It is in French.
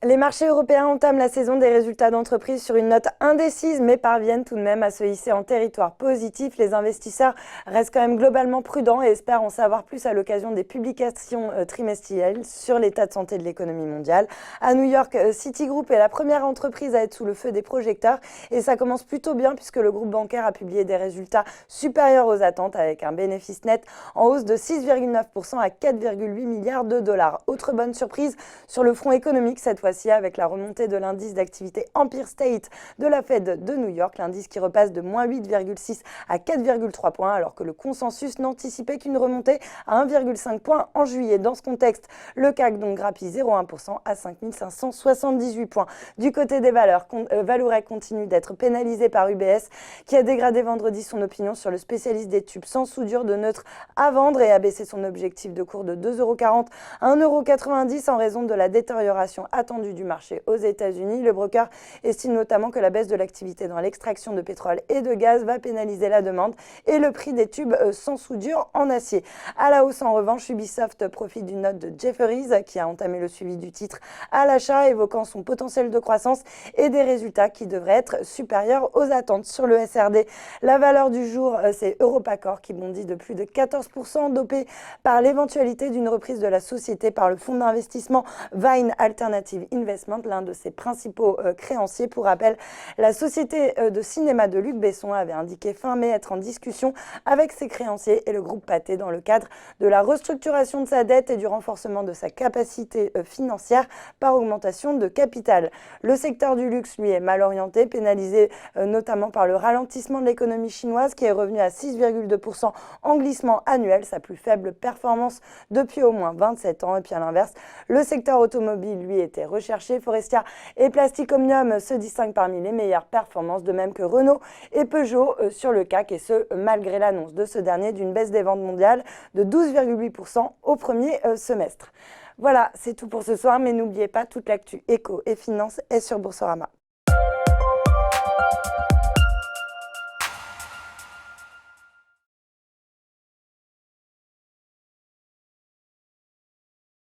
Les marchés européens entament la saison des résultats d'entreprise sur une note indécise, mais parviennent tout de même à se hisser en territoire positif. Les investisseurs restent quand même globalement prudents et espèrent en savoir plus à l'occasion des publications trimestrielles sur l'état de santé de l'économie mondiale. À New York, Citigroup est la première entreprise à être sous le feu des projecteurs et ça commence plutôt bien puisque le groupe bancaire a publié des résultats supérieurs aux attentes avec un bénéfice net en hausse de 6,9% à 4,8 milliards de dollars. Autre bonne surprise sur le front économique cette fois avec la remontée de l'indice d'activité Empire State de la Fed de New York, l'indice qui repasse de moins 8,6 à 4,3 points, alors que le consensus n'anticipait qu'une remontée à 1,5 points en juillet. Dans ce contexte, le CAC donc grappille 0,1% à 5 578 points. Du côté des valeurs, Vallourec continue d'être pénalisé par UBS, qui a dégradé vendredi son opinion sur le spécialiste des tubes sans soudure de neutre à vendre et a baissé son objectif de cours de 2,40 € à 1,90 € en raison de la détérioration attendue du marché aux États-Unis. Le broker estime notamment que la baisse de l'activité dans l'extraction de pétrole et de gaz va pénaliser la demande et le prix des tubes sans soudure en acier. À la hausse en revanche, Ubisoft profite d'une note de Jefferies qui a entamé le suivi du titre à l'achat, évoquant son potentiel de croissance et des résultats qui devraient être supérieurs aux attentes. Sur le SRD, la valeur du jour, c'est Europacor qui bondit de plus de 14%, dopé par l'éventualité d'une reprise de la société par le fonds d'investissement Vine Alternative Investment, l'un de ses principaux créanciers. Pour rappel, la société de cinéma de Luc Besson avait indiqué fin mai être en discussion avec ses créanciers et le groupe Pathé dans le cadre de la restructuration de sa dette et du renforcement de sa capacité financière par augmentation de capital. Le secteur du luxe, lui, est mal orienté, pénalisé notamment par le ralentissement de l'économie chinoise qui est revenu à 6,2% en glissement annuel, sa plus faible performance depuis au moins 27 ans. Et puis à l'inverse, le secteur automobile, lui, était recherché. Forestia et Plastic Omnium se distinguent parmi les meilleures performances, de même que Renault et Peugeot sur le CAC, et ce, malgré l'annonce de ce dernier d'une baisse des ventes mondiales de 12,8% au premier semestre. Voilà, c'est tout pour ce soir, mais n'oubliez pas, toute l'actu éco et finance est sur Boursorama.